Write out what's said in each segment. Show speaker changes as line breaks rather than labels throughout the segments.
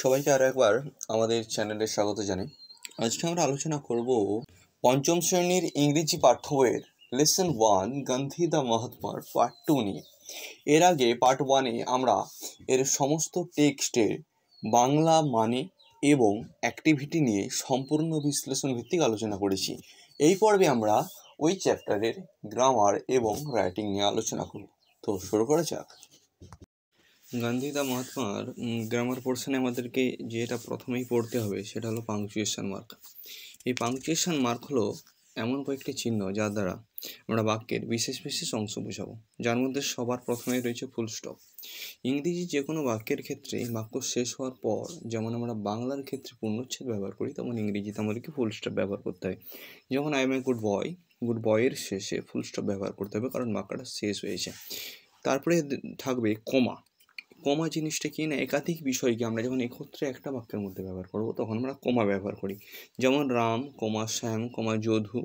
সবাইকে আরও একবার আমাদের চ্যানেলে স্বাগত জানাই। আজকে আমরা আলোচনা করব পঞ্চম শ্রেণীর ইংরেজি পাঠ্য বইয়ের লেসন 1 গান্ধী দ্য মহাত্মার পার্ট 2 নিয়ে। এর আগে পার্ট 1-এ আমরা এর সমস্ত টেক্সটের বাংলা মানে এবং অ্যাক্টিভিটি নিয়ে সম্পূর্ণ বিশ্লেষণ ভিত্তিক আলোচনা করেছি। এই পর্বে আমরা ওই চ্যাপ্টারের গ্রামার এবং রাইটিং নিয়ে আলোচনা করব। তো শুরু করা যাক। গান্ধী দ্য মহাত্মার গ্রামার পোর্শনে আমাদেরকে যেটা প্রথমেই পড়তে হবে সেটা হলো পাংচুয়েশন মার্ক। এই পাংচুয়েশন মার্ক হলো এমন কয়েকটি চিহ্ন যার দ্বারা আমরা বাক্যের বিশেষ বিশেষ অংশ বোঝাবো, যার মধ্যে সবার প্রথমেই রয়েছে ফুল স্টপ। ইংরেজি যে কোনো বাক্যের ক্ষেত্রে বাক্য শেষ হওয়ার পর যেমন আমরা বাংলার ক্ষেত্রে পূর্ণচ্ছেদ ব্যবহার করি, তেমন ইংরেজিতে আমাদেরকে ফুল স্টপ ব্যবহার করতে হয়। যেমন I M a good boy, good বয়ের শেষে ফুল স্টপ ব্যবহার করতে হবে, কারণ বাক্যটা শেষ হয়েছে। তারপরে থাকবে কমা। কমা জিনিসটা কি না, একাধিক বিষয়কে আমরা যখন একত্রে একটা বাক্যের মধ্যে ব্যবহার করব তখন আমরা কমা ব্যবহার করি। যেমন Ram comma Shyam comma Jadu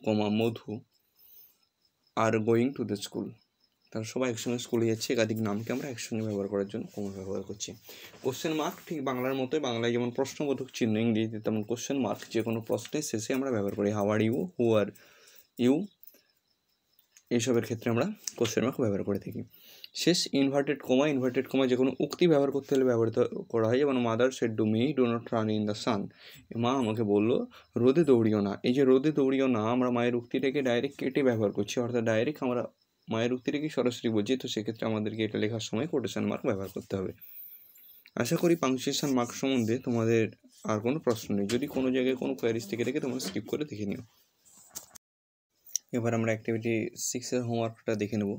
comma Madhu আর গোয়িং টু দ্য স্কুল। তারা সবাই একসঙ্গে স্কুলে যাচ্ছে, একাধিক নামকে আমরা একসঙ্গে ব্যবহার করার জন্য কমা ব্যবহার করছি। কোশ্চেন মার্ক ঠিক বাংলার মতোই, বাংলায় যেমন প্রশ্নবোধক চিহ্ন, ইংরেজিতে তেমন কোশ্চেন মার্ক যে কোনো প্রশ্নের শেষে আমরা ব্যবহার করি। How are you, who are you, এইসবের ক্ষেত্রে আমরা কোশ্চেন মার্ক ব্যবহার করে থাকি। শেষ ইনভার্টেড কমা যে কোনো উক্তি ব্যবহার করতে হলে ব্যবহৃত করা হয়। যেমন mother said to me do not run in the sun. মা আমাকে বললো রোদে দৌড়িও না। এই যে রোদে দৌড়িও না, আমরা মায়ের উক্তিটাকে ডাইরেক্ট কেটে ব্যবহার করছি, অর্থাৎ ডাইরেক্ট আমরা মায়ের উক্তিটাকে সরাসরি বলছি। তো সেক্ষেত্রে আমাদেরকে এটা লেখার সময় কোটেশন মার্ক ব্যবহার করতে হবে। আশা করি পাংচুয়েশন মার্ক সম্বন্ধে তোমাদের আর কোনো প্রশ্ন নেই। যদি কোনো জায়গায় কোনো কোয়ারিজ থেকে থাকে তোমরা স্কিপ করে দেখে নিও। এবার আমরা অ্যাক্টিভিটি 6-এর হোমওয়ার্কটা দেখে নেব।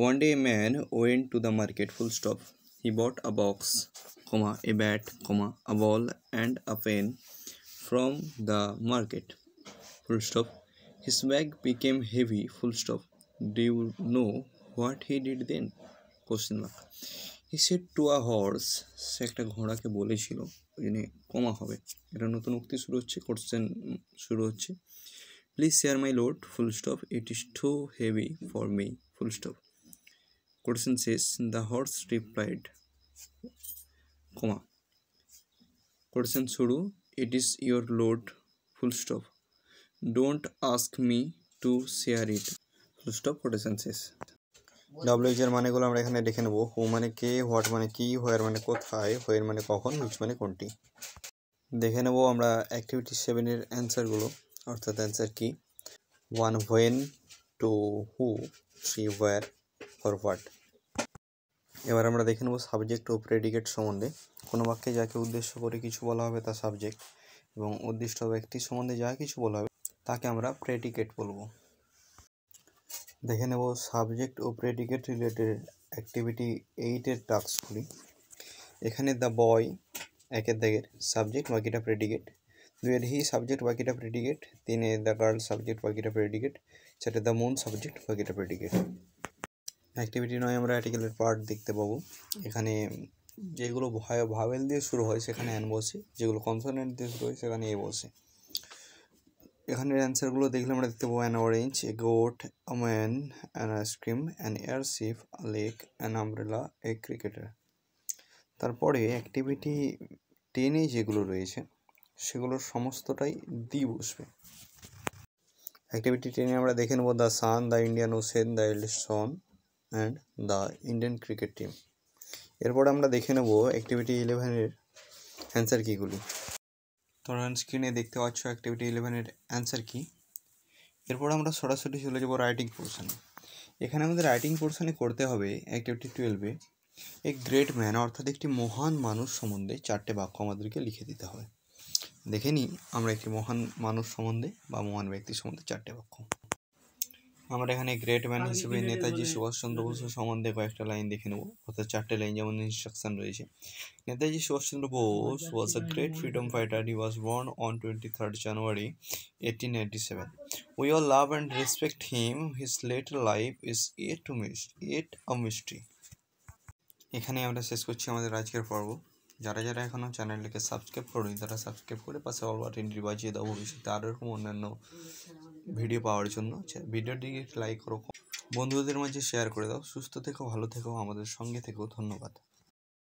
One day a man went to the market, full stop. He bought a box, comma, a bat, comma, a ball and a pen from the market, full stop. His bag became heavy, full stop. Do you know what he did then? Question mark. He said to a horse, সে একটা ঘোড়াকে বলেছিল, ওই জন্য কমা হবে। এটা নতুন উক্তি শুরু হচ্ছে, কোশ্চেন শুরু হচ্ছে। Please share my load, full stop. It is too heavy for me, full stop. Question says, the horse replied, comma. Question shuru, it is your load, full stop. Don't ask me to share it, full stop. Question says. WH এর মানেগুলো আমরা এখানে দেখে নেব। হু মানে কে, what মানে কি, হোয়ার মানে কোথায়, হোয়ের মানে কখন, হুইচ মানে কোনটি। দেখে নেব আমরা অ্যাক্টিভিটি 7-এর অ্যান্সারগুলো, অর্থাৎ অ্যান্সার কি। 1 হোয়েন, 2 হু, 3 হোয়ার, 4 হোয়াট। এবার আমরা দেখে নেব সাবজেক্ট ও প্রেডিকেট সম্বন্ধে। কোনো বাক্যে যাকে উদ্দেশ্য করে কিছু বলা হবে তা সাবজেক্ট, এবং উদ্দিষ্ট ব্যক্তির সম্বন্ধে যা কিছু বলা হবে তাকে আমরা প্রেডিকেট বলবো। দেখে নেব সাবজেক্ট ও প্রেডিকেট রিলেটেড অ্যাক্টিভিটি 8-এর টাস্কগুলি। এখানে দ্য বয় 1-এর দাগের সাবজেক্ট, বাকিটা প্রেডিকেট। 2-এর হি সাবজেক্ট, বাকিটা প্রেডিকেট। 3-এ দ্য গার্ল সাবজেক্ট, বাকিটা প্রেডিকেট। 4-এ দ্য মুন সাবজেক্ট, বাকিটা প্রেডিকেট। অ্যাক্টিভিটি 9 আমরা আর্টিকেলের পার্ট দেখতে পাবো। এখানে যেগুলো ভাওয়েল দিয়ে শুরু হয় সেখানে অ্যান বসে, যেগুলো কনসোনেন্ট দিয়ে শুরু হয় সেখানে এ বসে। এখানের অ্যান্সারগুলো দেখলে আমরা দেখতে পাবো an orange, A goat, a man, an ice cream, an airship, a lake, an umbrella, A cricketer. তারপরে অ্যাক্টিভিটি 10-এ যেগুলো রয়েছে সেগুলোর সমস্তটাই দি বসবে। অ্যাক্টিভিটি 10-এ আমরা দেখে নেব the sun, the Indian ocean, the eldest Son and the Indian cricket team. এরপর আমরা দেখে নেব অ্যাক্টিভিটি 11-এর অ্যান্সার কীগুলি। তোমরা স্ক্রিনে দেখতে পাচ্ছ অ্যাক্টিভিটি 11-এর অ্যান্সার কী। এরপর আমরা সরাসরি চলে যাব রাইটিং পোর্শনে। এখানে আমাদের রাইটিং পোর্শনে করতে হবে অ্যাক্টিভিটি 12-এ এ গ্রেট ম্যান, অর্থাৎ একটি মহান মানুষ সম্বন্ধে 4টে বাক্য আমাদেরকে লিখে দিতে হবে। দেখে নিই আমরা একটি মহান মানুষ সম্বন্ধে বা মহান ব্যক্তি সম্বন্ধে 4টে বাক্য। আমরা এখানে গ্রেট ম্যান হিসেবে নেতাজি সুভাষচন্দ্র বসু সম্বন্ধে কয়েকটা লাইন দেখে নেব, অর্থাৎ 4টে লাইন, যেমন ইনস্ট্রাকশন রয়েছে। Netaji Subhash Chandra Bose was a great freedom fighter. He was born on 23rd January 1887. We all love and respect him. His later life is yet a mystery. এখানে আমরা শেষ করছি আমাদের আজকের পর্ব। যারা যারা এখনও চ্যানেলটিকে সাবস্ক্রাইব করুন তারা সাবস্ক্রাইব করে পাশে অল বাটনটি বাজিয়ে দাও ভবিষ্যতে আরও এরকম অন্যান্য ভিডিও পাওয়ার জন্য। ভিডিওটিকে লাইক করো, বন্ধুদের মাঝে শেয়ার করে দাও। সুস্থ থেকো, ভালো থেকো, আমাদের সঙ্গে থেকো। ধন্যবাদ।